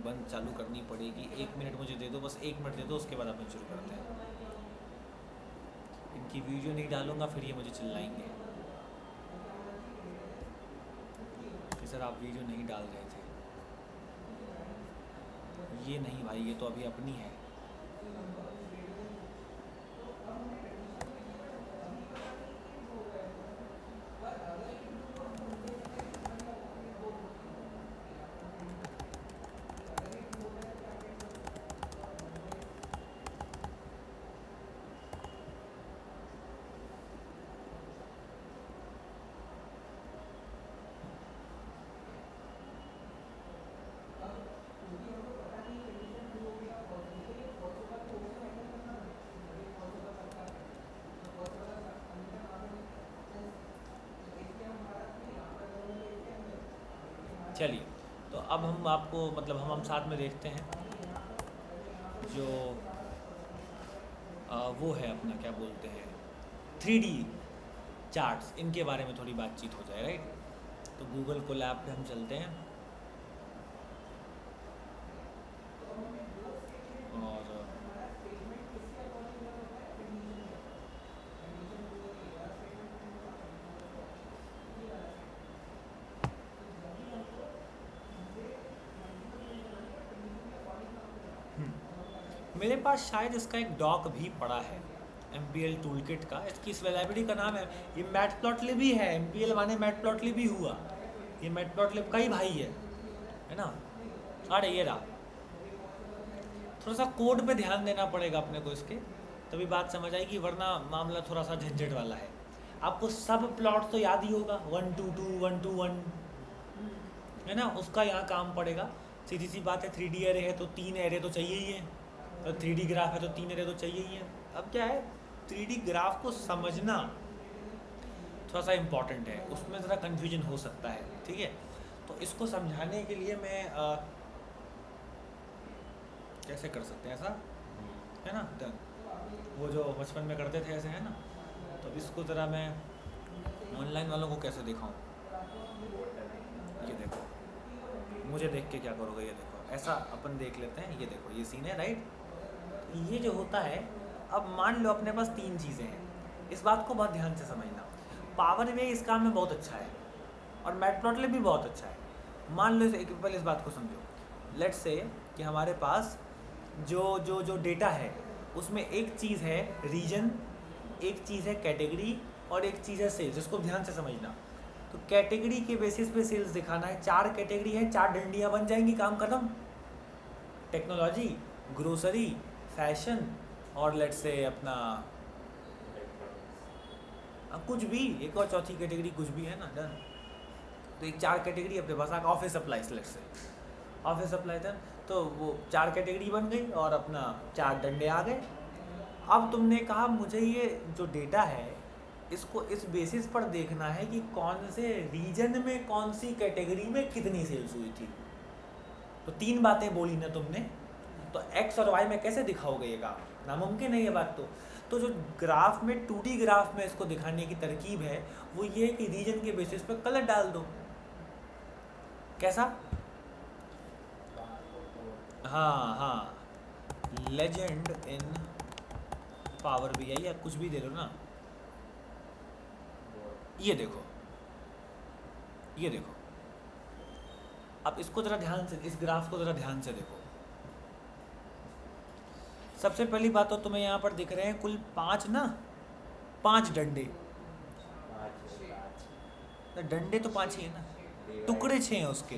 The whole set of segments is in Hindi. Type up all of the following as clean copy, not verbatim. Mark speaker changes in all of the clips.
Speaker 1: बंद चालू करनी पड़ेगी। 1 मिनट मुझे दे दो, बस 1 मिनट दे दो, उसके बाद अपन शुरू करते हैं। इनकी वीडियो नहीं डालूंगा फिर ये मुझे चिल्लाएंगे कि सर आप वीडियो नहीं डाल रहे थे। ये नहीं भाई, ये तो अभी अपनी है। चलिए, तो अब हम आपको मतलब हम साथ में देखते हैं जो वो है अपना क्या बोलते हैं 3D चार्ट्स, इनके बारे में थोड़ी बातचीत हो जाए, राइट। तो गूगल कोलैब पे हम चलते हैं और मेरे पास शायद इसका एक डॉक भी पड़ा है MPL टूल किट का। इसकी इस लाइब्रेरी का नाम है, ये मैटप्लॉटलिब ही है। MPL माने मैटप्लॉटलिब ही हुआ, ये मैटप्लॉटलिब का ही भाई है ना। अरे ये रहा, थोड़ा सा कोड पे ध्यान देना पड़ेगा अपने को इसके, तभी बात समझ आएगी, वरना मामला थोड़ा सा झंझट वाला है। आपको सब प्लॉट तो याद ही होगा, 1 2 2 1 2 1 है ना, उसका यहाँ काम पड़ेगा। सीधी सी बात है, 3D एरे है तो 3 एरे तो चाहिए ही है, तो 3D ग्राफ है तो 3 एरे तो चाहिए ही है। अब क्या है, 3D ग्राफ को समझना थोड़ा सा इम्पॉर्टेंट है, उसमें ज़रा कन्फ्यूजन हो सकता है, ठीक है। तो इसको समझाने के लिए मैं कैसे कर सकते हैं ऐसा, है ना, वो जो बचपन में करते थे ऐसे, है ना। तो इसको ज़रा मैं ऑनलाइन वालों को कैसे दिखाऊं। ये देखो, मुझे देख के क्या करोगे, ये देखो, ऐसा अपन देख लेते हैं। ये देखो, ये सीन है, राइट। ये जो होता है, अब मान लो अपने पास 3 चीज़ें हैं, इस बात को बहुत ध्यान से समझना। पावर वे इस काम में बहुत अच्छा है और मैटप्लॉटलिब भी बहुत अच्छा है। मान लो पहले इस बात को समझो। लेट्स से कि हमारे पास जो जो जो डेटा है उसमें एक चीज़ है रीजन, एक चीज़ है कैटेगरी और एक चीज़ है सेल्स। इसको ध्यान से समझना। तो कैटेगरी के बेसिस पे सेल्स दिखाना है। 4 कैटेगरी है, 4 डंडियाँ बन जाएंगी, काम खत्म। टेक्नोलॉजी, ग्रोसरी, फैशन और लेट्स से अपना कुछ भी, एक और चौथी कैटेगरी कुछ भी है ना, डन। तो एक 4 कैटेगरी अपने पास आ, ऑफिस सप्लाईज, लेट्स से ऑफिस सप्लाई था, तो वो 4 कैटेगरी बन गई और अपना 4 डंडे आ गए। अब तुमने कहा मुझे ये जो डेटा है इसको इस बेसिस पर देखना है कि कौन से रीजन में कौन सी कैटेगरी में कितनी सेल्स हुई थी। तो 3 बातें बोली ना तुमने, तो एक्स और वाई में कैसे दिखाओगे ये काम, नामुमकिन है ये बात। तो जो ग्राफ में 2D ग्राफ में इसको दिखाने की तरकीब है वो ये है कि रीजन के बेसिस पर कलर डाल दो। कैसा, हाँ, लेजेंड इन पावर BI या कुछ भी दे लो ना। ये देखो, ये देखो, अब इसको ज़रा ध्यान से, इस ग्राफ को ज़रा ध्यान से देखो। सबसे पहली बात तो तुम्हें यहाँ पर दिख रहे हैं कुल 5 डंडे। डंडे तो 5 ही है ना, टुकड़े 6 हैं उसके,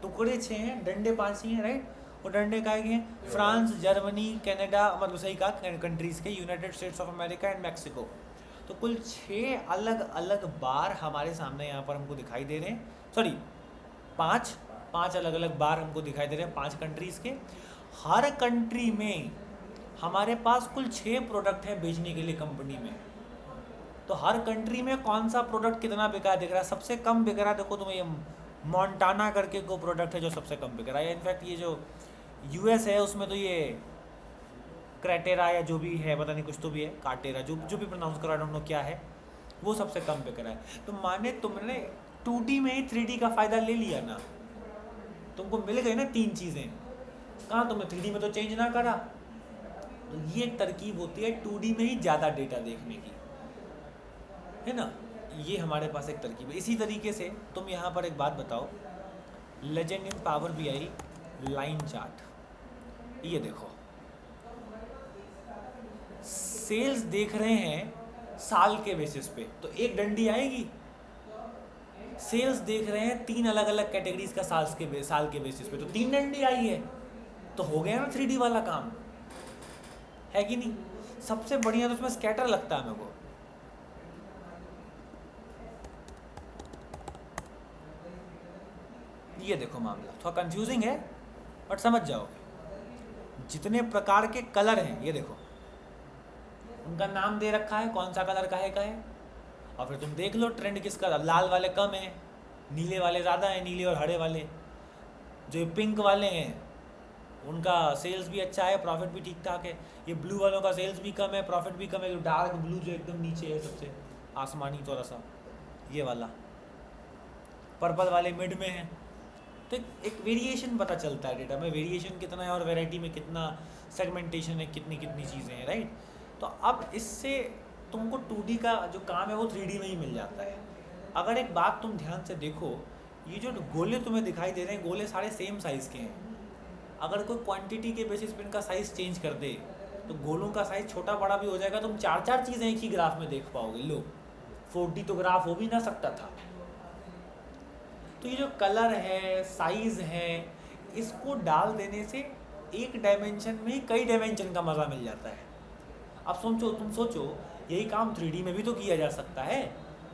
Speaker 1: टुकड़े 6 हैं, डंडे 5 ही हैं, राइट। और डंडे कहे गए हैं फ्रांस, जर्मनी, कनाडा, मतलब सही कहा, कंट्रीज़ के, United states of America and Mexico. तो कुल 6 अलग अलग बार हमारे सामने यहाँ पर हमको दिखाई दे रहे हैं। सॉरी, 5 अलग अलग बार हमको दिखाई दे रहे हैं 5 कंट्रीज़ के। हर कंट्री में हमारे पास कुल 6 प्रोडक्ट हैं बेचने के लिए कंपनी में। तो हर कंट्री में कौन सा प्रोडक्ट कितना बिका दिख रहा है। सबसे कम बिक रहा है, देखो तुम्हें, ये मोंटाना करके को प्रोडक्ट है जो सबसे कम बिक रहा है। इनफैक्ट ये जो US है उसमें तो ये क्रेटेरा या जो भी है, पता नहीं कुछ तो भी है, काटेरा, जो भी प्रोनाउंस करो, आई डोंट नो क्या है, वो सबसे कम बिक रहा है। तो माने तुमने 2D में ही 3D का फ़ायदा ले लिया ना, तुमको मिल गई ना तीन चीज़ें, कहाँ तुमने 3D में तो चेंज ना करा। तो ये एक तरकीब होती है 2D में ही ज़्यादा डेटा देखने की, है ना। ये हमारे पास एक तरकीब है। इसी तरीके से तुम यहाँ पर एक बात बताओ, legend in power BI line chart, ये देखो सेल्स देख रहे हैं साल के बेसिस पे तो एक डंडी आएगी, सेल्स देख रहे हैं 3 अलग अलग कैटेगरीज का साल के बेसिस पे तो 3 डंडी आई है। तो हो गया ना 3D वाला काम, है कि नहीं। सबसे बढ़िया तो उसमें स्कैटर लगता है मेरे को। ये देखो मामला थोड़ा कंफ्यूजिंग है बट समझ जाओगे। जितने प्रकार के कलर हैं ये देखो, उनका नाम दे रखा है कौन सा कलर का है, और फिर तुम देख लो ट्रेंड किसका। लाल वाले कम है, नीले वाले ज़्यादा हैं, नीले और हरे वाले। जो पिंक वाले हैं उनका सेल्स भी अच्छा है, प्रॉफिट भी ठीक ठाक है। ये ब्लू वालों का सेल्स भी कम है, प्रॉफिट भी कम है। जो डार्क ब्लू जो एकदम नीचे है सबसे आसमानी थोड़ा सा, ये वाला। पर्पल वाले मिड में है। तो एक वेरिएशन पता चलता है डेटा में, वेरिएशन कितना है और वैरायटी में कितना सेगमेंटेशन है, कितनी कितनी चीज़ें हैं, राइट। तो अब इससे तुमको 2D का जो काम है वो 3D में ही मिल जाता है। अगर एक बात तुम ध्यान से देखो, ये जो गोले तुम्हें दिखाई दे रहे हैं, गोले सारे सेम साइज़ के हैं। अगर कोई क्वांटिटी के बेसिस पे इनका साइज़ चेंज कर दे तो गोलों का साइज़ छोटा बड़ा भी हो जाएगा। तुम 4 चीज़ें एक ही ग्राफ में देख पाओगे। लो 4D तो ग्राफ हो भी ना सकता था। तो ये जो कलर है, साइज़ है, इसको डाल देने से एक डायमेंशन में ही कई डायमेंशन का मज़ा मिल जाता है। अब तुम सोचो यही काम 3D में भी तो किया जा सकता है।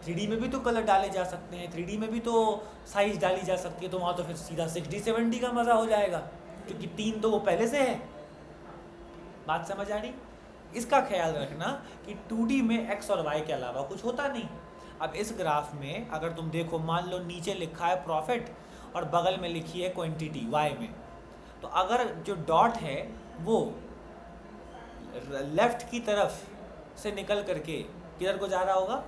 Speaker 1: 3D में भी तो कलर डाले जा सकते हैं, 3D में भी तो साइज़ डाली जा सकती है। तो वहाँ तो फिर सीधा 60-70 का मज़ा हो जाएगा, क्योंकि 3 तो वो पहले से है। बात समझ आ रही। इसका ख्याल रखना कि 2D में x और y के अलावा कुछ होता नहीं। अब इस ग्राफ में अगर तुम देखो, मान लो नीचे लिखा है प्रॉफिट और बगल में लिखी है क्वांटिटी y में, तो अगर जो डॉट है वो लेफ्ट की तरफ से निकल करके किधर को जा रहा होगा,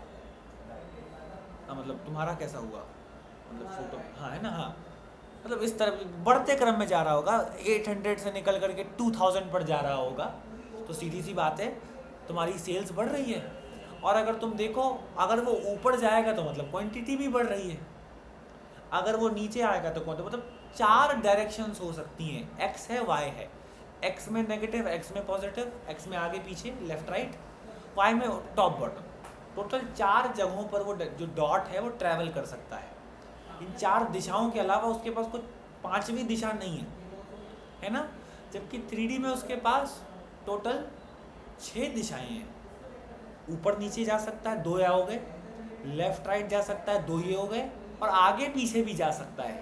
Speaker 1: मतलब तुम्हारा कैसा हुआ, मतलब फोटो, हाँ है ना, हाँ मतलब इस तरफ बढ़ते क्रम में जा रहा होगा, 800 से निकल करके 2000 पर जा रहा होगा। तो सीधी सी बात है तुम्हारी सेल्स बढ़ रही है। और अगर तुम देखो अगर वो ऊपर जाएगा तो मतलब क्वांटिटी भी बढ़ रही है, अगर वो नीचे आएगा तो क्वांटिटी। मतलब 4 डायरेक्शंस हो सकती हैं, एक्स है वाई है, एक्स में नेगेटिव, एक्स में पॉजिटिव, एक्स में आगे पीछे लेफ्ट राइट, वाई में टॉप बॉटम। टोटल 4 जगहों पर वो जो डॉट है वो ट्रैवल कर सकता है। इन 4 दिशाओं के अलावा उसके पास कोई 5वीं दिशा नहीं है ना। जबकि 3D में उसके पास टोटल 6 दिशाएं हैं। ऊपर नीचे जा सकता है, 2 या हो गए, लेफ्ट राइट जा सकता है, 2 ये हो गए, और आगे पीछे भी जा सकता है,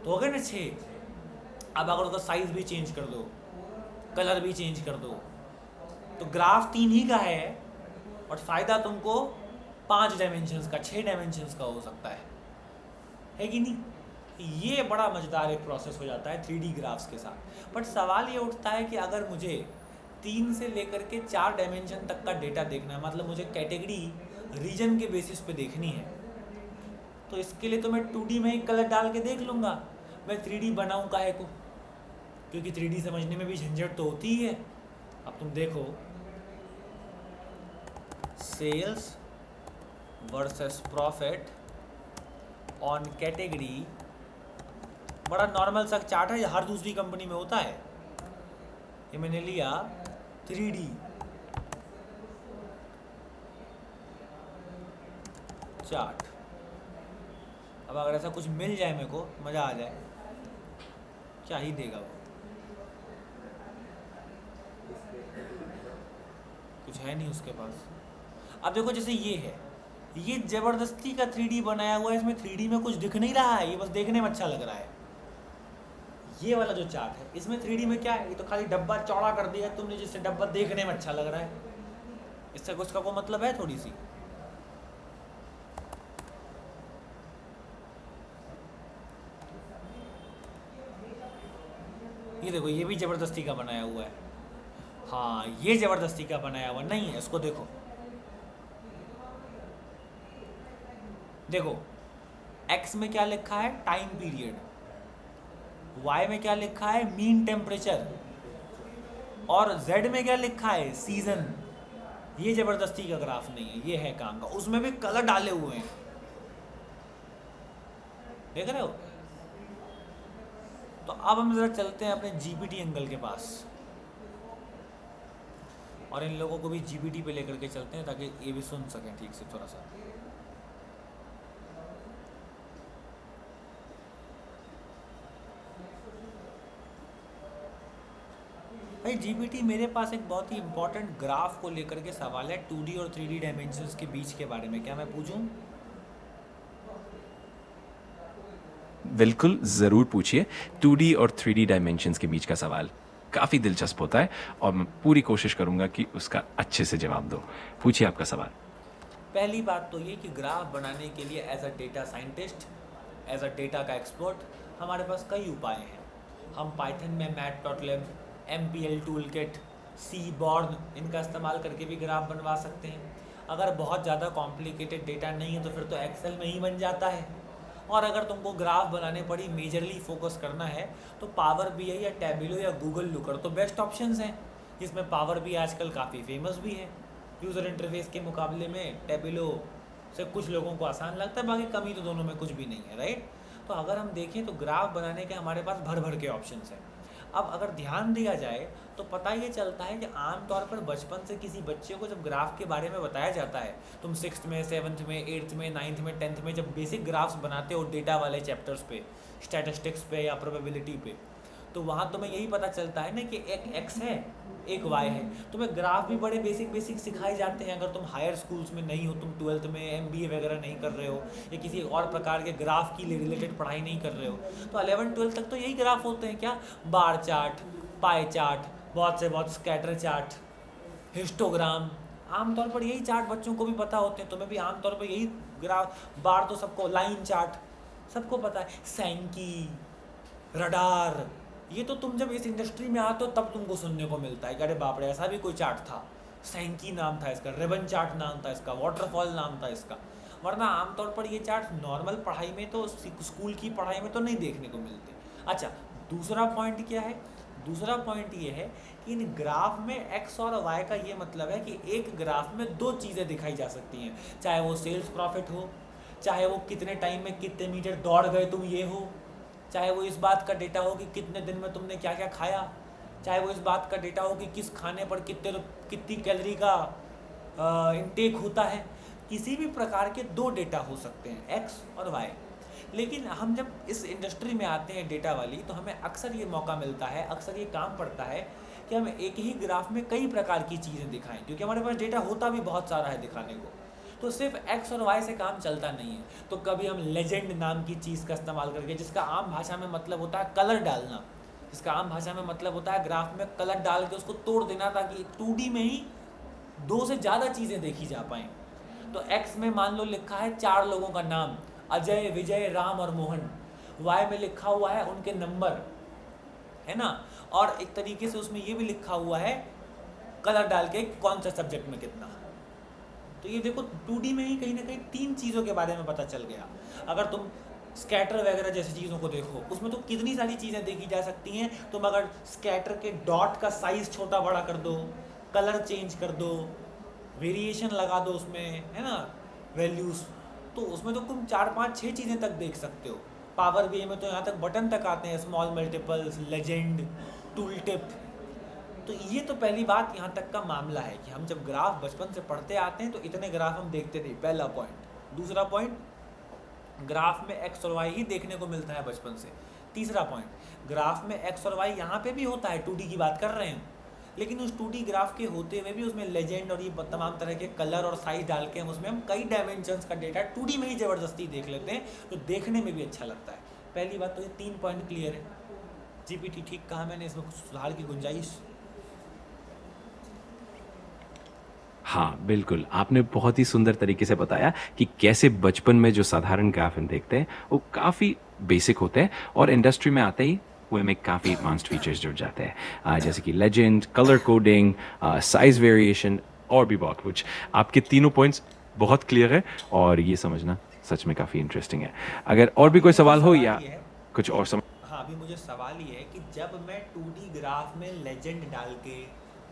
Speaker 1: तो हो गए ना 6। अब अगर उसका साइज भी चेंज कर दो, कलर भी चेंज कर दो, तो ग्राफ 3 ही का है और फ़ायदा तुमको 5 डायमेंशंस का, 6 डायमेंशंस का हो सकता है कि नहीं। ये बड़ा मज़ेदार एक प्रोसेस हो जाता है 3D ग्राफ्स के साथ। बट सवाल ये उठता है कि अगर मुझे 3 से लेकर के 4 डायमेंशन तक का डेटा देखना है, मतलब मुझे कैटेगरी रीजन के बेसिस पे देखनी है, तो इसके लिए तो मैं 2D में ही कलर डाल के देख लूँगा। मैं 3D बनाऊँ काहे को, क्योंकि 3D समझने में भी झंझट तो होती ही है। अब तुम देखो sales versus profit on category, बड़ा नॉर्मल सा चार्ट है, हर दूसरी कंपनी में होता है। ये मैंने लिया 3D चार्ट। अब अगर ऐसा कुछ मिल जाए मेरे को, मज़ा आ जाए, क्या ही देगा वो, कुछ है नहीं उसके पास। अब देखो जैसे ये है, ये ज़बरदस्ती का 3D बनाया हुआ है, इसमें 3D में कुछ दिख नहीं रहा है, ये बस देखने में अच्छा लग रहा है। ये वाला जो चार्ट है इसमें 3D में क्या है, ये तो खाली डब्बा चौड़ा कर दिया है तुमने, जिससे डब्बा देखने में अच्छा लग रहा है। इससे कुछ का कोई मतलब है थोड़ी सी। ये देखो ये भी ज़बरदस्ती का बनाया हुआ है। हाँ ये ज़बरदस्ती का बनाया हुआ नहीं है, इसको देखो, देखो एक्स में क्या लिखा है, टाइम पीरियड, वाई में क्या लिखा है, मीन टेम्परेचर, और जेड में क्या लिखा है, सीजन। ये जबरदस्ती का ग्राफ नहीं है, ये है काम का, उसमें भी कलर डाले हुए हैं, देख रहे हो। तो अब हम जरा चलते हैं अपने जीपीटी एंगल के पास, और इन लोगों को भी जीपीटी पे लेकर के चलते हैं ताकि ये भी सुन सकें ठीक से थोड़ा सा। भाई जीपीटी मेरे पास एक बहुत ही इंपॉर्टेंट ग्राफ को लेकर के सवाल है 2D और 3D डायमेंशंस के बीच के बारे में, क्या मैं पूछूं?
Speaker 2: बिल्कुल ज़रूर पूछिए। 2D और 3D डायमेंशंस के बीच का सवाल काफ़ी दिलचस्प होता है और मैं पूरी कोशिश करूंगा कि उसका अच्छे से जवाब दूं। पूछिए आपका सवाल।
Speaker 1: पहली बात तो ये कि ग्राफ बनाने के लिए as a data scientist, as a data का एक्सपर्ट, हमारे पास कई उपाय हैं। हम पाइथन में matplotlib, MPL tool kit, seaborn, इनका इस्तेमाल करके भी ग्राफ बनवा सकते हैं। अगर बहुत ज़्यादा कॉम्प्लिकेटेड डेटा नहीं है तो फिर तो एक्सेल में ही बन जाता है। और अगर तुमको ग्राफ बनाने पड़ी, मेजरली फोकस करना है, तो पावर BI या टैबुलो या गूगल लुकर तो बेस्ट ऑप्शंस हैं, जिसमें पावर BI आजकल काफ़ी फेमस भी है। यूज़र इंटरफेस के मुकाबले में टैबुलो से कुछ लोगों को आसान लगता है, बाकी कमी तो दोनों में कुछ भी नहीं है, राइट। तो अगर हम देखें तो ग्राफ बनाने के हमारे पास भर भर के ऑप्शंस हैं। अब अगर ध्यान दिया जाए तो पता ये चलता है कि आमतौर पर बचपन से किसी बच्चे को जब ग्राफ के बारे में बताया जाता है, तुम 6th में, 7th में, 8th में, 9th में, 10th में जब बेसिक ग्राफ्स बनाते हो डेटा वाले चैप्टर्स पे, स्टैटिस्टिक्स पे या प्रोबेबिलिटी पे, तो वहाँ तुम्हें यही पता चलता है ना कि एक एक्स है, एक वाई है। तुम्हें ग्राफ भी बड़े बेसिक बेसिक सिखाए जाते हैं। अगर तुम हायर स्कूल्स में नहीं हो, तुम 12th में MBA वगैरह नहीं कर रहे हो या किसी और प्रकार के ग्राफ की रिलेटेड पढ़ाई नहीं कर रहे हो, तो 11th-12th तक तो यही ग्राफ होते हैं, क्या, बार चार्ट, पाई चार्ट, बहुत से बहुत स्कैटर चार्ट, हिस्टोग्राम, आमतौर पर यही चार्ट बच्चों को भी पता होते हैं। तुम्हें भी आमतौर पर यही ग्राफ, बार तो सबको, लाइन चार्ट सबको पता है, सैंकी, रडार, ये तो तुम जब इस इंडस्ट्री में आते हो तब तुमको सुनने को मिलता है कि अरे बाप रे ऐसा भी कोई चार्ट था, सैंकी नाम था इसका, रिबन चार्ट नाम था इसका, वाटरफॉल नाम था इसका। वरना आमतौर पर ये चार्ट नॉर्मल पढ़ाई में तो, स्कूल की पढ़ाई में तो नहीं देखने को मिलते। अच्छा, दूसरा पॉइंट क्या है? दूसरा पॉइंट ये है कि इन ग्राफ में एक्स और वाई का ये मतलब है कि एक ग्राफ में दो चीज़ें दिखाई जा सकती हैं, चाहे वो सेल्स प्रॉफिट हो, चाहे वो कितने टाइम में कितने मीटर दौड़ गए तुम ये हो, चाहे वो इस बात का डेटा हो कि कितने दिन में तुमने क्या क्या खाया, चाहे वो इस बात का डेटा हो कि किस खाने पर कितनी कैलोरी का इनटेक होता है। किसी भी प्रकार के दो डेटा हो सकते हैं, एक्स और वाई। लेकिन हम जब इस इंडस्ट्री में आते हैं डेटा वाली, तो हमें अक्सर ये मौका मिलता है, अक्सर ये काम पड़ता है कि हम एक ही ग्राफ में कई प्रकार की चीज़ें दिखाएं, क्योंकि हमारे पास डेटा होता भी बहुत सारा है दिखाने को। तो सिर्फ एक्स और वाई से काम चलता नहीं है। तो कभी हम लेजेंड नाम की चीज़ का इस्तेमाल करके, जिसका आम भाषा में मतलब होता है कलर डालना, जिसका आम भाषा में मतलब होता है ग्राफ में कलर डाल के उसको तोड़ देना, ताकि 2D में ही दो से ज़्यादा चीज़ें देखी जा पाएँ। तो एक्स में मान लो लिखा है 4 लोगों का नाम, अजय, विजय, राम और मोहन। वाई में लिखा हुआ है उनके नंबर, है ना, और एक तरीके से उसमें ये भी लिखा हुआ है कलर डाल के कौन सा सब्जेक्ट में कितना। तो ये देखो 2D में ही कहीं ना कहीं 3 चीज़ों के बारे में पता चल गया। अगर तुम स्कैटर वगैरह जैसी चीज़ों को देखो, उसमें तो कितनी सारी चीज़ें देखी जा सकती हैं। तुम अगर स्कैटर के डॉट का साइज़ छोटा बड़ा कर दो, कलर चेंज कर दो, वेरिएशन लगा दो उसमें, है ना, वैल्यूज़, तो उसमें तो तुम 4 5 6 चीज़ें तक देख सकते हो। पावर BI में तो यहाँ तक बटन तक आते हैं, small multiples, legend, tool tip. तो ये तो पहली बात यहाँ तक का मामला है कि हम जब ग्राफ बचपन से पढ़ते आते हैं तो इतने ग्राफ हम देखते नहीं, पहला पॉइंट। दूसरा पॉइंट, ग्राफ में एक्स और वाई ही देखने को मिलता है बचपन से। तीसरा पॉइंट, ग्राफ में एक्स और वाई यहाँ पे भी होता है, 2D की बात कर रहे हैं, लेकिन उस 2D ग्राफ के होते हुए भी उसमें लेजेंड और ये तमाम तरह के कलर और साइज डाल के हम कई डायमेंशंस का डेटा 2D में ही ज़बरदस्ती देख लेते हैं, तो देखने में भी अच्छा लगता है। पहली बात तो ये 3 पॉइंट क्लियर है। जीपीटी ठीक कहा मैंने, इसमें कुछ सुधार की गुंजाइश?
Speaker 2: हाँ बिल्कुल, आपने बहुत ही सुंदर तरीके से बताया कि कैसे बचपन में जो साधारण ग्राफ हम देखते हैं वो काफ़ी बेसिक होते हैं और इंडस्ट्री में आते ही वो में काफ़ी एडवांस्ड फीचर्स जुड़ जाते हैं, जैसे कि legend, colour coding, size variation और भी बहुत कुछ। आपके तीनों पॉइंट्स बहुत क्लियर है और ये समझना सच में काफ़ी इंटरेस्टिंग है। अगर और भी
Speaker 1: अभी
Speaker 2: कोई
Speaker 1: मुझे
Speaker 2: सवाल हो
Speaker 1: सवाल
Speaker 2: या
Speaker 1: ये है,
Speaker 2: कुछ और सम
Speaker 1: हाँ अभी मुझे सवाल ये है कि जब मैं 2D ग्राफ में लेजेंड डाल के,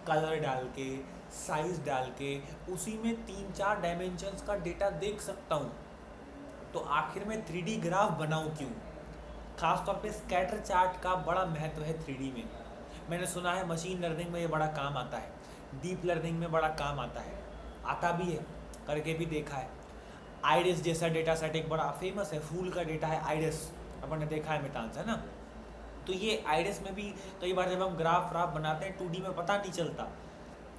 Speaker 1: कलर डाल के, साइज डाल के, उसी में 3-4 डायमेंशंस का डेटा देख सकता हूँ, तो आखिर में 3D ग्राफ बनाऊँ क्यों? खासतौर पे स्कैटर चार्ट का बड़ा महत्व है 3D में। मैंने सुना है मशीन लर्निंग में ये बड़ा काम आता है, डीप लर्निंग में बड़ा काम आता है, आता भी है, करके भी देखा है। आइरिस जैसा डेटा सेट एक बड़ा फेमस है, फूल का डेटा है आइरिस, अपन ने देखा है मितांस, है ना। तो ये आइरिस में भी कई बार जब हम ग्राफ व्राफ बनाते हैं 2D में पता नहीं चलता,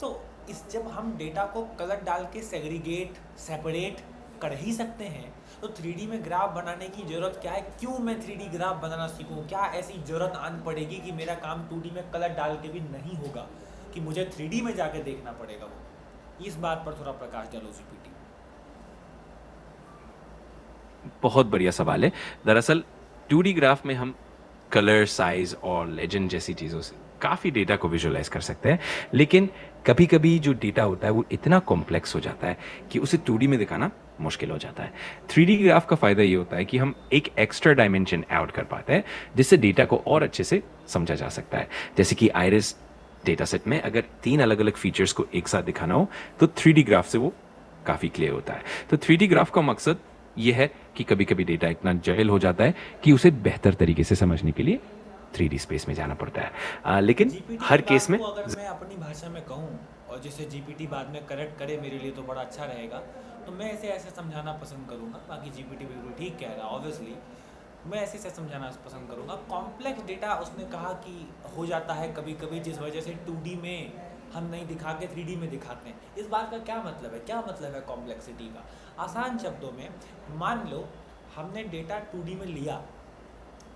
Speaker 1: तो इस जब हम डेटा को कलर डाल के सेग्रीगेट सेपरेट कर ही सकते हैं, तो 3D में ग्राफ बनाने की ज़रूरत क्या है? क्यों मैं 3D ग्राफ बनाना सीखूं? क्या ऐसी ज़रूरत आन पड़ेगी कि मेरा काम 2D में कलर डाल के भी नहीं होगा, कि मुझे 3D में जाके देखना पड़ेगा वो? इस बात पर थोड़ा प्रकाश डालो जीपीटी।
Speaker 2: बहुत बढ़िया सवाल है। दरअसल 2D ग्राफ में हम कलर, साइज और लेजेंड जैसी चीज़ों से काफ़ी डेटा को विजुअलाइज कर सकते हैं, लेकिन कभी-कभी जो डेटा होता है वो इतना कॉम्प्लेक्स हो जाता है कि उसे 2D में दिखाना मुश्किल हो जाता है। 3D ग्राफ का फ़ायदा ये होता है कि हम एक एक्स्ट्रा डायमेंशन ऐड कर पाते हैं, जिससे डेटा को और अच्छे से समझा जा सकता है। जैसे कि आइरिस डेटा सेट में अगर 3 अलग-अलग फीचर्स को एक साथ दिखाना हो, तो 3D ग्राफ से वो काफ़ी क्लियर होता है। तो 3D ग्राफ का मकसद ये है कि कभी-कभी डेटा इतना जटिल हो जाता है कि उसे बेहतर तरीके से समझने के लिए 3D स्पेस में जाना पड़ता है। लेकिन
Speaker 1: जीपीटी की
Speaker 2: हर
Speaker 1: बात
Speaker 2: केस में
Speaker 1: को अगर मैं अपनी भाषा में कहूँ और जिसे जीपीटी बाद में करेक्ट करे मेरे लिए तो बड़ा अच्छा रहेगा, तो मैं इसे ऐसे समझाना पसंद करूँगा। बाकी जीपीटी बिल्कुल ठीक कह रहा है ऑब्वियसली, मैं ऐसे से समझाना पसंद करूँगा। कॉम्प्लेक्स डेटा उसने कहा कि हो जाता है कभी कभी, जिस वजह से 2D में हम नहीं दिखा के 3D में दिखाते हैं। इस बात का क्या मतलब है? क्या मतलब है कॉम्प्लेक्सिटी का? आसान शब्दों में मान लो हमने डेटा 2D में लिया,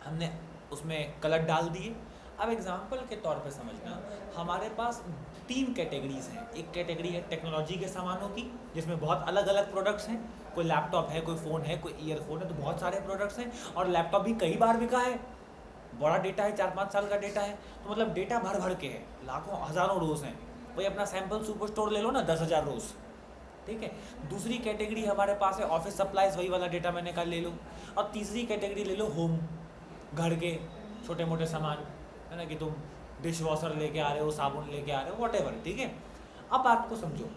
Speaker 1: हमने उसमें कलर डाल दिए। अब एग्जाम्पल के तौर पे समझना, हमारे पास 3 कैटेगरीज हैं। एक कैटेगरी है टेक्नोलॉजी के सामानों की, जिसमें बहुत अलग अलग प्रोडक्ट्स हैं। कोई लैपटॉप है, कोई फ़ोन है, कोई ईयरफोन है, तो बहुत सारे प्रोडक्ट्स हैं। और लैपटॉप भी कई बार बिका है, बड़ा डेटा है, 4-5 साल का डेटा है, तो मतलब डेटा भर भर के है, लाखों हज़ारों रोज़ हैं। वही अपना सैम्पल सुपर स्टोर ले लो ना, 10,000 रोज़, ठीक है। दूसरी कैटेगरी हमारे पास है ऑफिस सप्लाईज, वही वाला डेटा मैंने कहा ले लो। और तीसरी कैटेगरी ले लो होम, घर के छोटे मोटे सामान, है ना, कि तुम डिश वॉशर लेके आ रहे हो, साबुन लेके आ रहे हो, वॉटेवर, ठीक है। अब बात को समझो,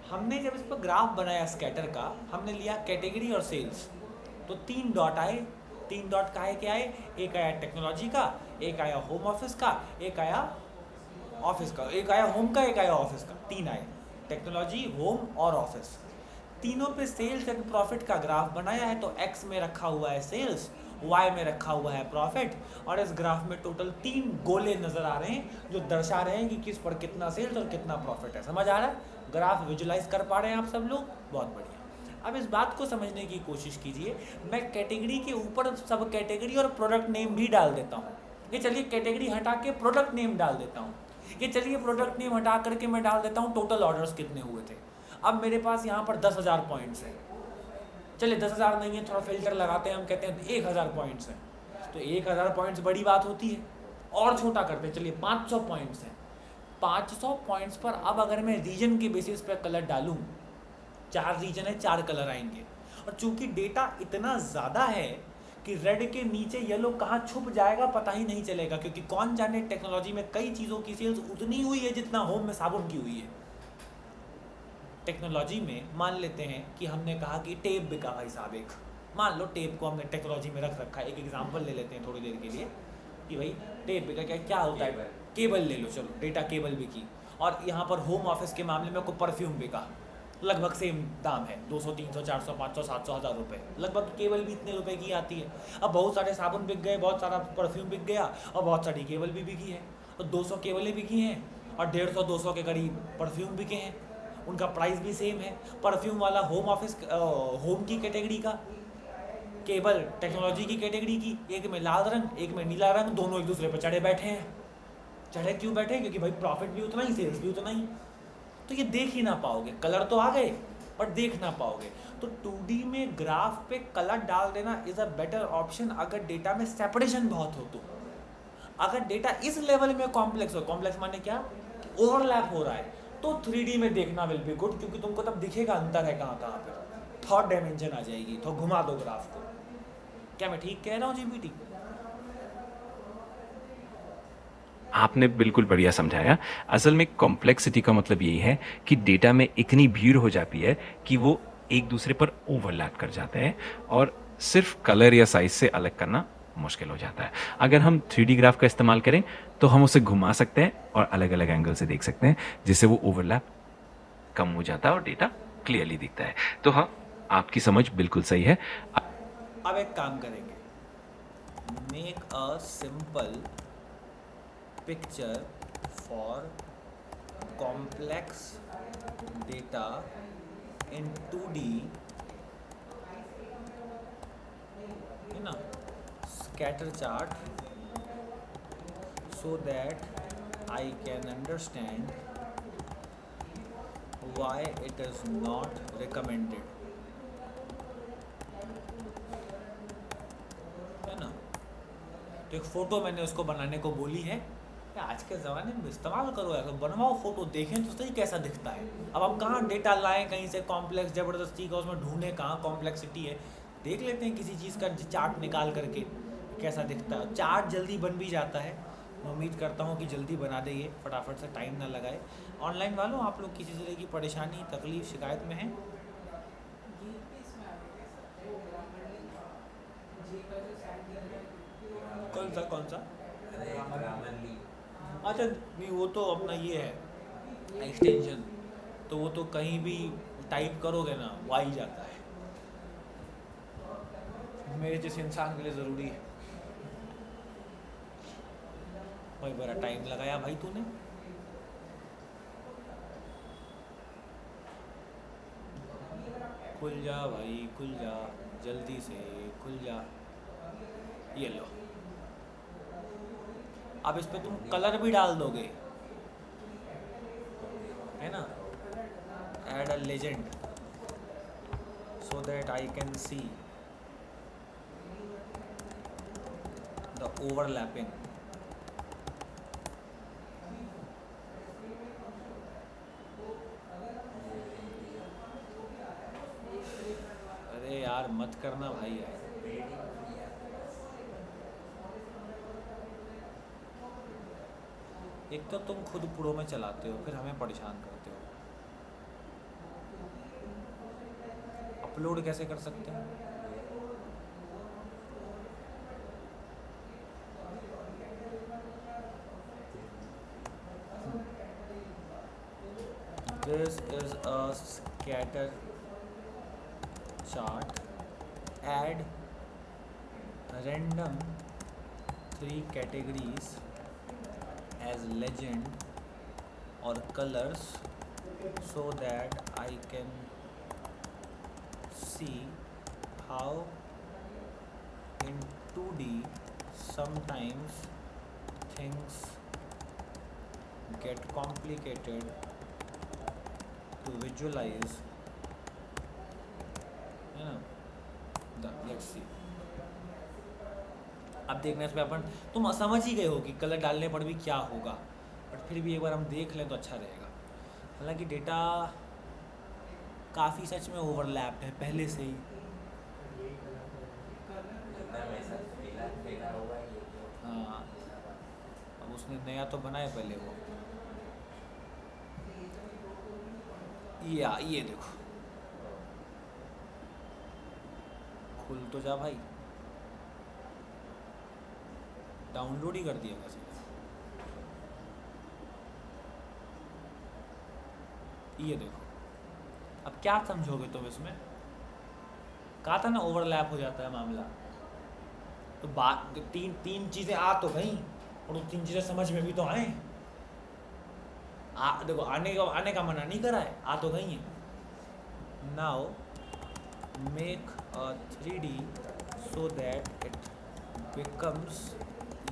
Speaker 1: हमने जब इस पर ग्राफ बनाया स्कैटर का, हमने लिया कैटेगरी और सेल्स, तो 3 डॉट आए। 3 डॉट का है क्या आए? एक आया टेक्नोलॉजी का, एक आया होम ऑफिस का, एक आया ऑफिस का, एक आया होम का, एक आया ऑफिस का, 3 आए, टेक्नोलॉजी, होम और ऑफिस। तीनों पे सेल्स एंड प्रॉफिट का ग्राफ बनाया है, तो एक्स में रखा हुआ है सेल्स, वाई में रखा हुआ है प्रॉफिट, और इस ग्राफ में टोटल 3 गोले नजर आ रहे हैं जो दर्शा रहे हैं कि किस पर कितना सेल्स और कितना प्रॉफिट है। समझ आ रहा है? ग्राफ विजुलाइज कर पा रहे हैं आप सब लोग? बहुत बढ़िया। अब इस बात को समझने की कोशिश कीजिए, मैं कैटेगरी के ऊपर सब कैटेगरी और प्रोडक्ट नेम भी डाल देता हूँ। ये चलिए कैटेगरी हटा के प्रोडक्ट नेम डाल देता हूँ। ये चलिए प्रोडक्ट नेम हटा करके मैं डाल देता हूँ टोटल ऑर्डर्स कितने हुए थे। अब मेरे पास यहाँ पर 10,000 पॉइंट्स हैं। चलिए 10,000 नहीं है, थोड़ा फिल्टर लगाते हैं, हम कहते हैं 1,000 पॉइंट्स हैं। तो 1,000 पॉइंट्स बड़ी बात होती है, और छोटा करते हैं, चलिए 500 पॉइंट्स हैं। 500 पॉइंट्स पर अब अगर मैं रीजन के बेसिस पर कलर डालूँ, 4 रीजन है, 4 कलर आएंगे। और चूंकि डेटा इतना ज़्यादा है कि रेड के नीचे येलो कहाँ छुप जाएगा पता ही नहीं चलेगा, क्योंकि कौन जाने टेक्नोलॉजी में कई चीज़ों की सेल्स उतनी हुई है जितना होम में साबुन की हुई है। टेक्नोलॉजी में मान लेते हैं कि हमने कहा कि टेप बिका भाई साहब, एक मान लो टेप को हमने टेक्नोलॉजी में रख रखा है। एक एग्जांपल ले लेते हैं थोड़ी देर के लिए कि भाई टेप बिका, क्या क्या होता है? केबल ले लो, चलो डेटा केबल बिकी। और यहाँ पर होम ऑफिस के मामले में कोई परफ्यूम बिका, लगभग सेम दाम है, 200, 300, 400, 500, 700, 1,000 रुपये, लगभग केबल भी इतने रुपए की आती है। अब बहुत सारे साबुन बिक गए, बहुत सारा परफ्यूम बिक गया, और बहुत सारी केबल भी बिकी है, और 200 केबलें बिकी हैं, और 150-200 के करीब परफ्यूम बिके हैं। उनका प्राइस भी सेम है। परफ्यूम वाला होम ऑफिस होम की कैटेगरी का, केबल टेक्नोलॉजी की कैटेगरी की, एक में लाल रंग एक में नीला रंग, दोनों एक दूसरे पर चढ़े बैठे हैं। चढ़े क्यों बैठे? क्योंकि भाई प्रॉफिट भी उतना ही, सेल्स भी उतना ही। तो ये देख ही ना पाओगे, कलर तो आ गए पर देख ना पाओगे। तो 2D में ग्राफ पे कलर डाल देना इज अ बेटर ऑप्शन अगर डेटा में सेपरेशन बहुत हो तो। अगर डेटा इस लेवल में कॉम्प्लेक्स हो, कॉम्प्लेक्स माने क्या, ओवरलैप हो रहा है, तो 3D में देखना विल बी गुड, क्योंकि तुमको तब दिखेगा अंतर है कहाँ कहाँ पे। थर्ड डायमेंशन आ जाएगी। तो घुमा दो ग्राफ को। क्या मैं ठीक कह रहा हूँ जीपीटी?
Speaker 2: आपने बिल्कुल बढ़िया समझाया। असल में कॉम्प्लेक्सिटी का मतलब यही है कि डेटा में इतनी भीड़ हो जाती है कि वो एक दूसरे पर ओवरलैप कर जाते हैं और सिर्फ कलर या साइज से अलग करना मुश्किल हो जाता है। अगर हम 3D ग्राफ का इस्तेमाल करें तो हम उसे घुमा सकते हैं और अलग अलग एंगल से देख सकते हैं, जिससे वो ओवरलैप कम हो जाता है और डेटा क्लियरली दिखता है। तो हाँ, आपकी समझ बिल्कुल सही है।
Speaker 1: अब एक काम करेंगे, make a simple picture for complex data in 2D, है ना, scatter chart, so that I can understand why it is not recommended, है ना। तो एक फ़ोटो मैंने उसको बनाने को बोली है। आज के ज़माने में इस्तेमाल करो यार, बनवाओ फ़ोटो, देखें तो सही कैसा दिखता है। अब हम कहाँ डेटा लाएं कहीं से कॉम्प्लेक्स ज़बरदस्ती का, उसमें ढूंढें कहाँ कॉम्प्लेक्सिटी है। देख लेते हैं किसी चीज़ का चार्ट निकाल करके कैसा दिखता है। चार्ट जल्दी बन भी जाता है। मैं उम्मीद करता हूँ कि जल्दी बना दे ये, फटाफट से, टाइम ना लगाए। ऑनलाइन वालों, आप लोग किसी तरह की परेशानी, तकलीफ़, शिकायत में हैं? कौन सा? अच्छा, नहीं वो तो अपना ये है एक्सटेंशन, तो वो तो कहीं भी टाइप करोगे ना वो आ ही जाता है। मेरे जैसे इंसान के लिए ज़रूरी है। भाई बड़ा टाइम लगाया भाई तूने। खुल जा भाई, खुल जा, जल्दी से खुल जा। ये लो, अब इस पे तुम कलर भी डाल दोगे, है ना। Add a legend so that I can see the overlapping. अरे यार मत करना भाई यार। एक तो तुम खुद प्रो में चलाते हो, फिर हमें परेशान करते हो। अपलोड कैसे कर सकते हैं? This is a scatter chart. Add random 3 categories as legend or colors so that I can see how in 2D sometimes things get complicated to visualize, है ना। Let's see. अब देखना इसमें अपन, तुम समझ ही गए हो कि कलर डालने पर भी क्या होगा, बट फिर भी एक बार हम देख लें तो अच्छा रहेगा। हालांकि डेटा काफ़ी सच में ओवरलैप है पहले से ही। हाँ, अब उसने नया तो बनाया पहले वो। ये देखो, खुल तो जा भाई। डाउनलोड ही कर दिया वैसे। ये देखो, अब क्या समझोगे तुम इसमें? कहा था ना ओवरलैप हो जाता है मामला। तो बात तीन चीज़ें आ तो गई, और वो 3 चीज़ें समझ में भी तो आए। देखो, आने का मना नहीं करा है, आ तो गई हैं। Now make a 3D so that it becomes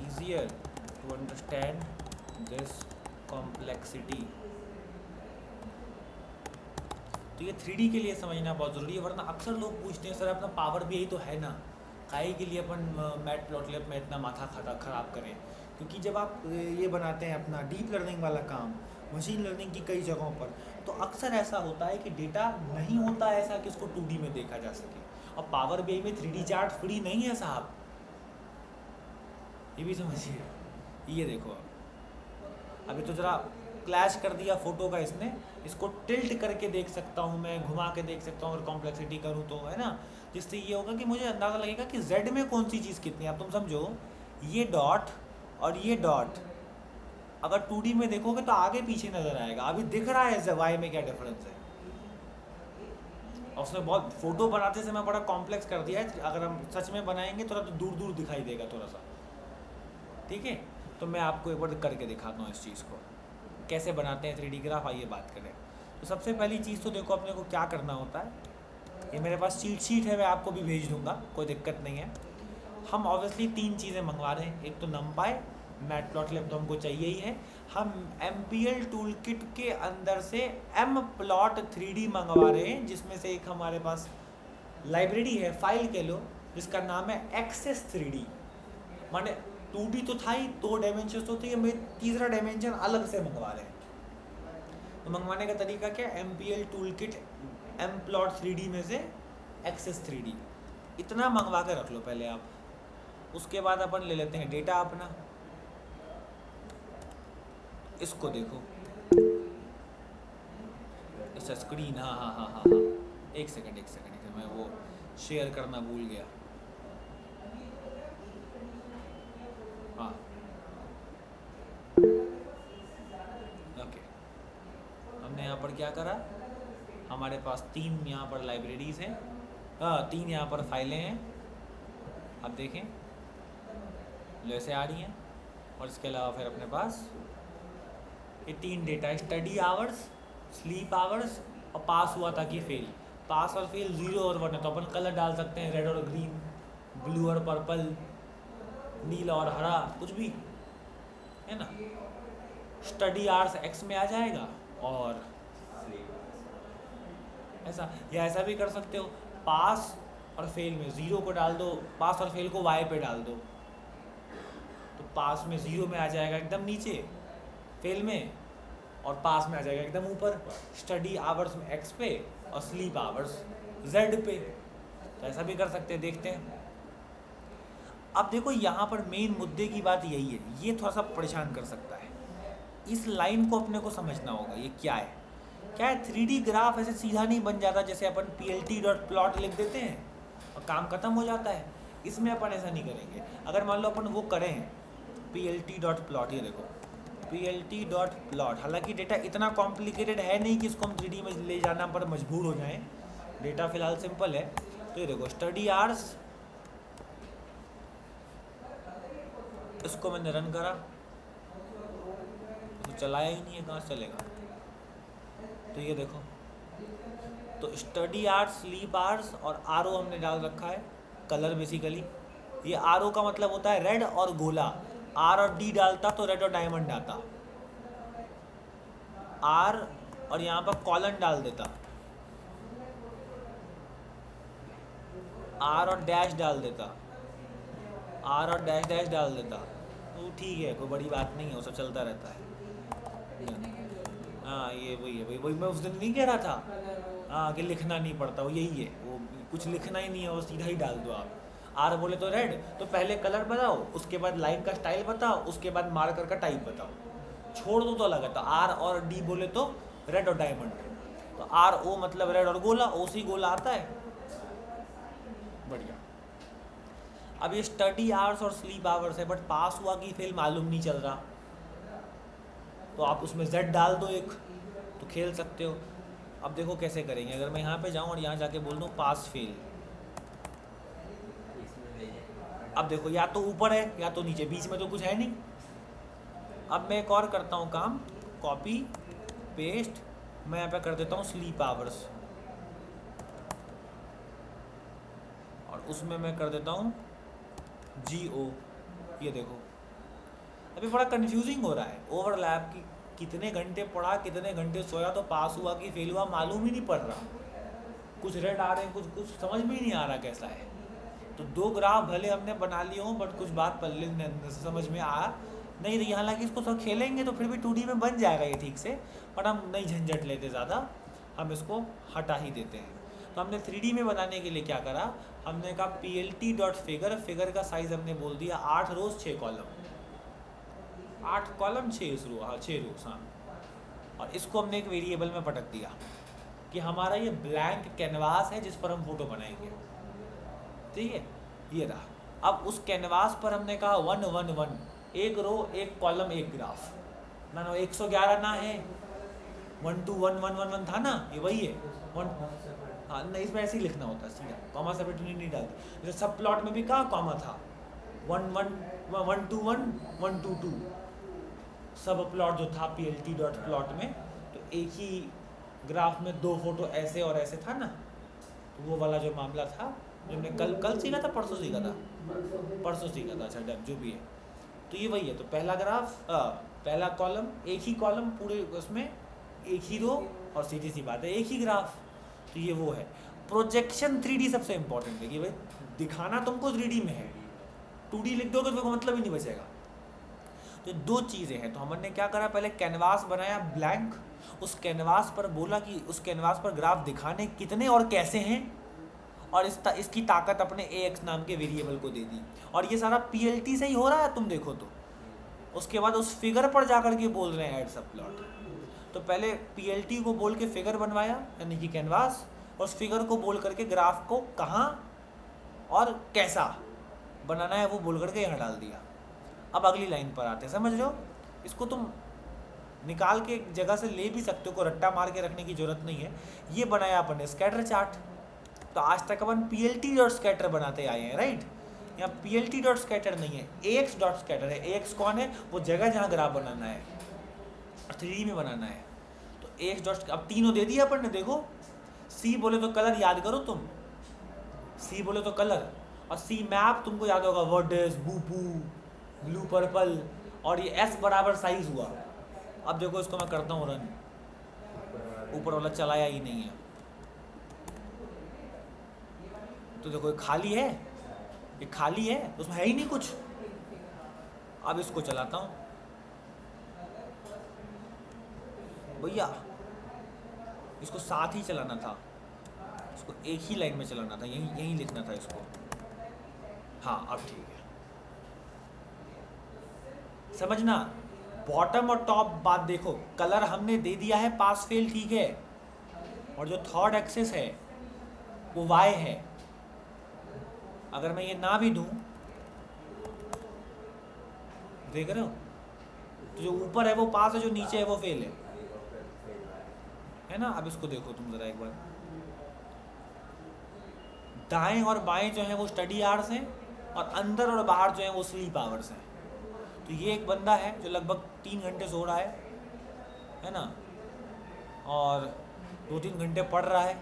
Speaker 1: easier to understand this complexity. तो ये 3D के लिए समझना बहुत ज़रूरी है, वरना अक्सर लोग पूछते हैं सर अपना पावर भी यही तो है ना, काहे के लिए अपन मैटप्लॉटलिब में इतना माथा खराब करें, क्योंकि जब आप ये बनाते हैं अपना डीप लर्निंग वाला काम मशीन लर्निंग की कई जगहों पर, तो अक्सर ऐसा होता है कि डेटा नहीं होता है ऐसा कि उसको 2D में देखा जा सके। और पावर बीआई में 3D चार्ट फ्री नहीं है साहब, ये भी समझिए। ये देखो अभी तो ज़रा क्लैश कर दिया फोटो का इसने, इसको टिल्ट करके देख सकता हूँ मैं, घुमा के देख सकता हूँ अगर कॉम्प्लेक्सिटी करूँ तो, है ना, जिससे ये होगा कि मुझे अंदाज़ा लगेगा कि Z में कौन सी चीज़ कितनी है। अब तुम समझो ये डॉट और ये डॉट अगर 2D में देखोगे तो आगे पीछे नज़र आएगा, अभी दिख रहा है Y में क्या डिफरेंस है। और उसने बहुत फोटो बनाते समय बड़ा कॉम्प्लेक्स कर दिया है, अगर हम सच में बनाएंगे थोड़ा तो दूर दूर दिखाई देगा थोड़ा सा, ठीक है। तो मैं आपको एक बार करके दिखाता हूँ इस चीज़ को कैसे बनाते हैं 3D ग्राफ, आइए बात करें। तो सबसे पहली चीज़ तो देखो अपने को क्या करना होता है, ये मेरे पास चीट शीट है, मैं आपको भी भेज दूंगा, कोई दिक्कत नहीं है। हम ऑब्वियसली 3 चीज़ें मंगवा रहे हैं, एक तो नमपाई, मैटप्लॉटलिब तो हमको चाहिए ही है, हम MPL टूल किट के अंदर से mplot 3D मंगवा रहे हैं, जिसमें से एक हमारे पास लाइब्रेरी है, फाइल कह लो, जिसका नाम है एक्सेस 3D। माने 2D तो था ही, 2 डायमेंशन तो थे, हम तीसरा डायमेंशन अलग से मंगवा रहे हैं। तो मंगवाने का तरीका क्या, MPL tool kit mplot 3D में से एक्सेस 3D, इतना मंगवा के रख लो पहले आप। उसके बाद अपन ले लेते हैं डेटा अपना, इसको देखो, अच्छा स्क्रीन, हाँ हाँ हाँ हाँ हाँ, एक सेकंड मैं वो शेयर करना भूल गया। हाँ ओके, हमने यहाँ पर क्या करा, हमारे पास 3 यहाँ पर लाइब्रेरीज हैं, 3 यहाँ पर फाइलें हैं, अब देखें लो ऐसे आ रही हैं। और इसके अलावा फिर अपने पास ये 3 data, study hours, sleep hours और पास हुआ था कि फेल। पास और फेल 0 और 1 है, तो अपन कलर डाल सकते हैं, रेड और ग्रीन, ब्लू और पर्पल, नीला और हरा, कुछ भी, है ना। स्टडी आवर्स X में आ जाएगा, और ऐसा या ऐसा भी कर सकते हो, पास और फेल में 0 को डाल दो, पास और फेल को Y पे डाल दो, तो पास में 0 में आ जाएगा एकदम नीचे, फेल में, और पास में आ जाएगा एकदम ऊपर। स्टडी आवर्स में X पे और स्लीप आवर्स Z पे, तो ऐसा भी कर सकते हैं, देखते हैं। अब देखो यहाँ पर मेन मुद्दे की बात यही है, ये थोड़ा सा परेशान कर सकता है, इस लाइन को अपने को समझना होगा, ये क्या है। 3D ग्राफ ऐसे सीधा नहीं बन जाता, जैसे अपन plt.plot लिख देते हैं और काम खत्म हो जाता है। इसमें अपन ऐसा नहीं करेंगे। अगर मान लो अपन वो करें plt.plot, ये देखो plt.plot, हालांकि डेटा इतना कॉम्प्लिकेटेड है नहीं कि इसको हम 3D में ले जाना पर मजबूर हो जाएं, डेटा फिलहाल सिंपल है। तो ये देखो स्टडी आवर्स, इसको मैंने रन करा तो चलाया ही नहीं है, कहाँ चलेगा। तो ये देखो, तो स्टडी आवर्स, स्लीप आवर्स और आरओ हमने डाल रखा है, कलर बेसिकली। ये आरओ का मतलब होता है रेड और गोला, आर और डी डालता तो रेड और डायमंड आता, आर और यहाँ पर कॉलन डाल देता, आर और डैश डाल देता, आर और डैश डैश डाल देता, तो ठीक है, कोई बड़ी बात नहीं है, वो सब चलता रहता है। हाँ ये वही मैं उस दिन नहीं कह रहा था, हाँ कि लिखना नहीं पड़ता, वो यही है, वो कुछ लिखना ही नहीं है, वो सीधा ही डाल दो आप। आर बोले तो रेड, तो पहले कलर बताओ, उसके बाद लाइन का स्टाइल बताओ, उसके बाद मार्कर का टाइप बताओ, छोड़ दो तो अलग है। तो आर और डी बोले तो रेड और डायमंड, तो आर ओ मतलब रेड और गोला, ओ सी गोला आता है, बढ़िया। अब ये स्टडी आवर्स और स्लीप आवर्स है, बट पास हुआ कि फेल मालूम नहीं चल रहा, तो आप उसमें Z डाल दो एक, तो खेल सकते हो। अब देखो कैसे करेंगे, अगर मैं यहाँ पे जाऊँ और यहाँ जाके बोल दूँ पास फेल, अब देखो या तो ऊपर है या तो नीचे, बीच में तो कुछ है नहीं। अब मैं एक और करता हूँ काम, कॉपी पेस्ट, मैं यहाँ पे कर देता हूँ स्लीप आवर्स, और उसमें मैं कर देता हूँ GO। ये देखो अभी बड़ा कंफ्यूजिंग हो रहा है, ओवरलैप की कितने घंटे पढ़ा, कितने घंटे सोया, तो पास हुआ कि फेल हुआ मालूम ही नहीं पड़ रहा, कुछ रेड आ रहे हैं, कुछ समझ में ही नहीं आ रहा कैसा है। तो 2 ग्राफ भले हमने बना लिए हों, बट कुछ बात पल्ले समझ में आ नहीं रही। हालांकि इसको सब खेलेंगे तो फिर भी 2D में बन जाएगा ये ठीक से, पर हम नहीं झंझट लेते ज़्यादा, हम इसको हटा ही देते हैं। तो हमने 3D में बनाने के लिए क्या करा, हमने कहा plt.figure, फिगर का साइज़ हमने बोल दिया 8 रोज़ 6 कॉलम, 8 कॉलम 6 रो, हाँ 6 रोज़, हाँ। और इसको हमने एक वेरिएबल में पटक दिया कि हमारा ये ब्लैंक कैनवास है जिस पर हम फोटो बनाएंगे, ठीक है, ये रहा। अब उस कैनवास पर हमने कहा 1 1 1, 1 रो 1 कॉलम 1 ग्राफ, ना 111 ना है, 1 2 1 1 1 1 था ना, ये वही है 1। हाँ नहीं, इसमें ऐसे ही लिखना होता है सीधा, कॉमा सेपरेटली नहीं डालते। जैसे सब प्लॉट में भी कहाँ कॉमा था, 1 1 1 2 1 1 2 2, सब प्लॉट जो था plt.plot में, तो एक ही ग्राफ में 2 फोटो ऐसे और ऐसे था ना, तो वो वाला जो मामला था जो हमने कल सीखा था, परसों सीखा था, परसों सीखा था, अच्छा डन, जो भी है। तो ये वही है, तो पहला ग्राफ, पहला कॉलम, एक ही कॉलम पूरे उसमें, एक ही रो, और सीधी सी बात है एक ही ग्राफ, तो ये वो है। प्रोजेक्शन 3D सबसे इम्पोर्टेंट है कि भाई दिखाना तुमको 3D में है, 2D लिख दोगे तो कोई मतलब ही नहीं बचेगा। तो 2 चीज़ें हैं। तो हमने क्या करा, पहले कैनवास बनाया ब्लैंक, उस कैनवास पर बोला कि उस कैनवास पर ग्राफ दिखाने कितने और कैसे हैं, और इसकी ताकत अपने ax नाम के वेरिएबल को दे दी। और ये सारा plt से ही हो रहा है, तुम देखो तो। उसके बाद उस फिगर पर जाकर के बोल रहे हैं ऐड सब प्लॉट। तो पहले plt को बोल के फिगर बनवाया, यानी कि कैनवास, और उस फिगर को बोल करके ग्राफ को कहाँ और कैसा बनाना है वो बोल करके यहाँ डाल दिया। अब अगली लाइन पर आते हैं, समझ रहे हो? इसको तुम निकाल के एक जगह से ले भी सकते हो, को रट्टा मार के रखने की जरूरत नहीं है। ये बनाया अपन ने स्कैटर चार्ट। तो आज तक अपन plt.scatter बनाते आए हैं, राइट? यहाँ plt.scatter नहीं है, ax.scatter है। ax कौन है? वो जगह जहाँ ग्राफ बनाना है और 3D में बनाना है। तो ax. अब तीनों दे दिया अपन ने, देखो। c बोले तो कलर याद करो तुम, c बोले तो कलर, और c मैप तुमको याद होगा, वर्डेस, बूपू, ब्लू पर्पल, और ये s बराबर साइज हुआ। अब देखो इसको मैं करता हूँ रन, ऊपर वाला चलाया ही नहीं है, तो देखो ये खाली है, ये खाली है, उसमें है ही नहीं कुछ। अब इसको चलाता हूँ भैया, इसको साथ ही चलाना था, इसको एक ही लाइन में चलाना था, यहीं लिखना था इसको। हाँ अब ठीक है, समझना। बॉटम और टॉप बात देखो, कलर हमने दे दिया है पास फेल, ठीक है, और जो थर्ड एक्सिस है वो y है। अगर मैं ये ना भी दूं, देख रहे हो, तो जो ऊपर है वो पास है, जो नीचे है वो फेल है ना? अब इसको देखो तुम जरा एक बार, दाएं और बाएं जो है वो स्टडी आवर्स हैं, और अंदर और बाहर जो है वो स्लीप आवर्स हैं। तो ये एक बंदा है जो लगभग 3 घंटे सो रहा है ना, और 2-3 घंटे पढ़ रहा है,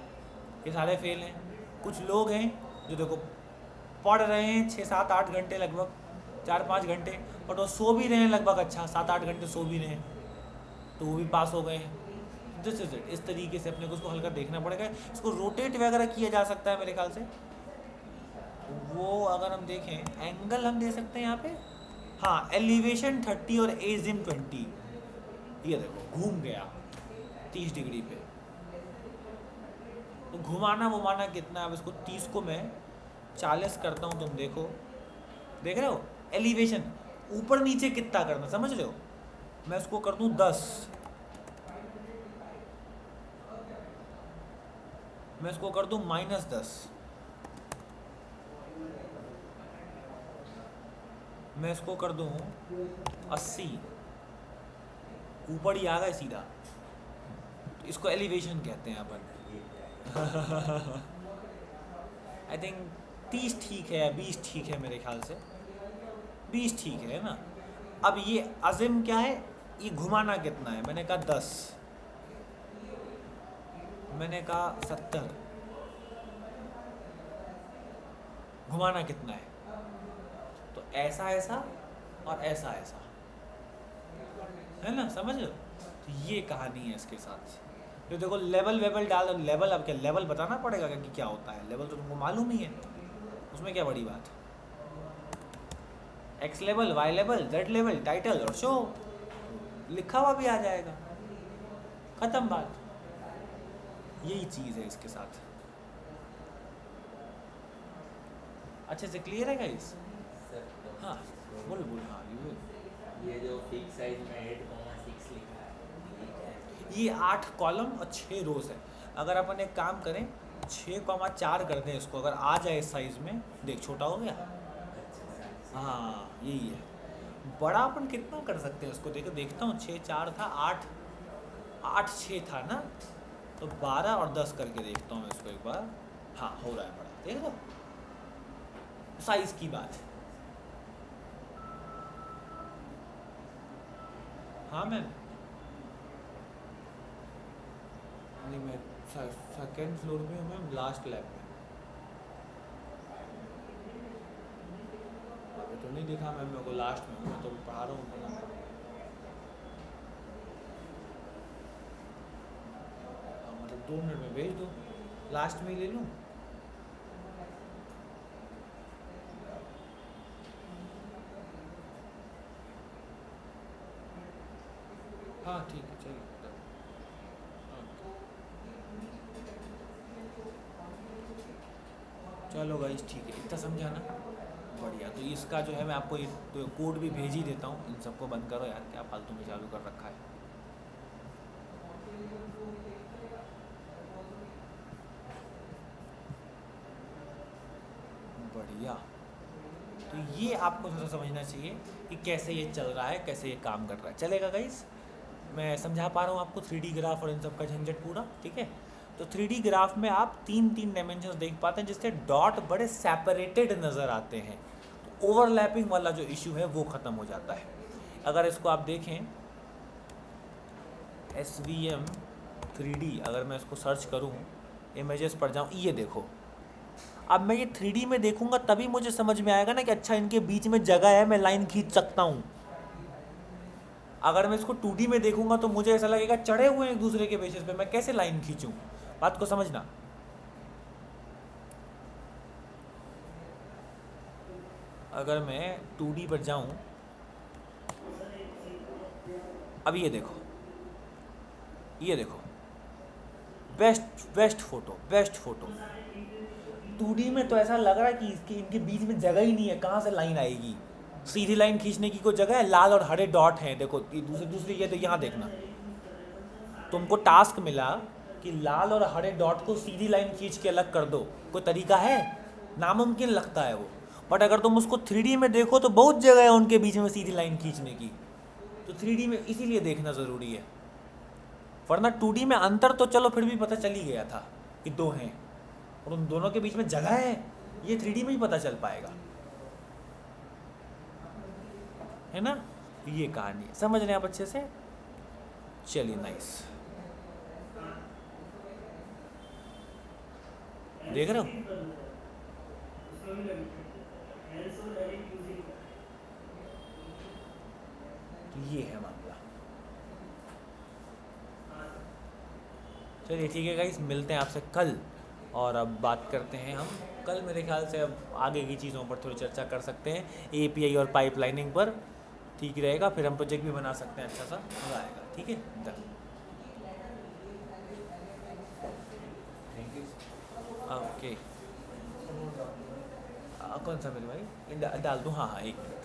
Speaker 1: ये सारे फेल हैं। कुछ लोग हैं जो देखो पढ़ रहे हैं 6-7-8 घंटे, लगभग 4-5 घंटे, और वो सो भी रहे हैं लगभग, अच्छा 7-8 घंटे सो भी रहे हैं, तो वो भी पास हो गए हैं। This is it. इस तरीके से अपने को उसको हल्का देखना पड़ेगा। इसको रोटेट वगैरह किया जा सकता है मेरे ख्याल से, वो अगर हम देखें एंगल हम दे सकते हैं यहाँ पे, हाँ एलिवेशन 30 और एजिम 20, ये देखो घूम गया 30 डिग्री पे। तो घुमाना वुमाना कितना, अब इसको 30 को मैं 40 करता हूँ, तुम देखो, देख रहे हो? एलिवेशन ऊपर नीचे कितना करना, समझ रहे हो? मैं इसको कर दूँ 10, मैं इसको कर दूँ -10, मैं इसको कर दूँ 80, ऊपर ही आ गए सीधा, तो इसको एलिवेशन कहते हैं अपन। आई थिंक 30 ठीक है, 20 ठीक है मेरे ख्याल से, 20 ठीक है ना? अब ये अज़िम क्या है, ये घुमाना कितना है? मैंने कहा 10, मैंने कहा 70, घुमाना कितना है? तो ऐसा ऐसा और ऐसा ऐसा, है ना? समझ लो। तो ये कहानी है इसके साथ। तो देखो लेवल वेवल डाल, लेवल अब क्या लेवल बताना पड़ेगा कि क्या होता है? लेवल तो तुमको मालूम ही है, उसमें क्या बड़ी बात? X level, y level, z level, title और शो लिखा हुआ भी आ जाएगा, खत्म बात। यही चीज़ है इसके साथ। अच्छे से क्लियर है गाइस?
Speaker 3: सर
Speaker 1: हाँ बोल बोल। हाँ
Speaker 3: ये जो फिक्स साइज में 8,6 लिखा है
Speaker 1: ये 8 कॉलम और 6 रोज है। अगर अपन एक काम करें 6,4 कर दें इसको, अगर आ जाए इस साइज में, देख छोटा हो गया। हाँ यही है। बड़ा अपन कितना कर सकते हैं इसको, देखो देखता हूँ। 6 4 था, 8 8 6 था ना, तो 12 और 10 करके देखता हूँ मैं इसको एक बार। हाँ हो रहा है बड़ा, देख लो साइज की बात है। हाँ मैम, नहीं मैं सेकेंड फ्लोर पे हूँ मैम, लास्ट लैब में। अभी तो नहीं दिखा मैम मेरे को, लास्ट में हूँ मैं, तो पढ़ा रहा हूँ अपना। मतलब 2 मिनट में भेज दो, लास्ट में ही ले लूँ। हाँ ठीक है चलिए। चलो गाइस ठीक है, इतना समझा ना, बढ़िया। तो इसका जो है मैं आपको ये कोड भी भेज ही देता हूँ। इन सबको बंद करो यार, क्या फालतू में चालू कर रखा है। बढ़िया। तो ये आपको थोड़ा समझना चाहिए कि कैसे ये चल रहा है, कैसे ये काम कर रहा है। चलेगा गाइस? मैं समझा पा रहा हूँ आपको 3D ग्राफ और इन सब का झंझट पूरा, ठीक है? तो 3D ग्राफ में आप 3 डायमेंशंस देख पाते हैं, जिससे डॉट बड़े सेपरेटेड नज़र आते हैं। तो ओवरलैपिंग वाला जो इशू है वो ख़त्म हो जाता है। अगर इसको आप देखें SVM 3D, अगर मैं इसको सर्च करूँ, इमेजेस पर जाऊँ, ये देखो। अब मैं ये 3D में देखूंगा तभी मुझे समझ में आएगा ना कि अच्छा इनके बीच में जगह है, मैं लाइन खींच सकता हूँ। अगर मैं इसको 2D में देखूंगा तो मुझे ऐसा लगेगा चढ़े हुए हैं एक दूसरे के बेसिस पे, मैं कैसे लाइन खींचूं। बात को समझना। अगर मैं 2D पर जाऊं, अब ये देखो, ये देखो, बेस्ट फोटो। 2D में तो ऐसा लग रहा है कि इनके बीच में जगह ही नहीं है, कहाँ से लाइन आएगी। सीधी लाइन खींचने की कोई जगह है, लाल और हरे डॉट हैं, देखो दूसरी ये तो यहाँ देखना, तुमको टास्क मिला कि लाल और हरे डॉट को सीधी लाइन खींच के अलग कर दो। कोई तरीका है? नामुमकिन लगता है वो। बट अगर तुम उसको 3D में देखो तो बहुत जगह है उनके बीच में सीधी लाइन खींचने की। तो 3D में इसीलिए देखना ज़रूरी है, वरना 2D में अंतर तो चलो फिर भी पता चल ही गया था कि 2 हैं, और उन दोनों के बीच में जगह है, ये 3D में ही पता चल पाएगा, है ना? ये कहानी समझ रहे हैं आप अच्छे से? चलिए नाइस। देख रहे हो? तो ये है मामला। चलिए ठीक है गाइस, मिलते हैं आपसे कल, और अब बात करते हैं हम कल। मेरे ख्याल से अब आगे की चीज़ों पर थोड़ी चर्चा कर सकते हैं, API और पाइपलाइनिंग पर। ठीक रहेगा, फिर हम प्रोजेक्ट भी बना सकते हैं, अच्छा सा मज़ा आएगा। ठीक है, डन।
Speaker 3: Thank you.
Speaker 1: ओके, कौन सा मेरे भाई डाल दूँ? हाँ हाँ, एक मिनट।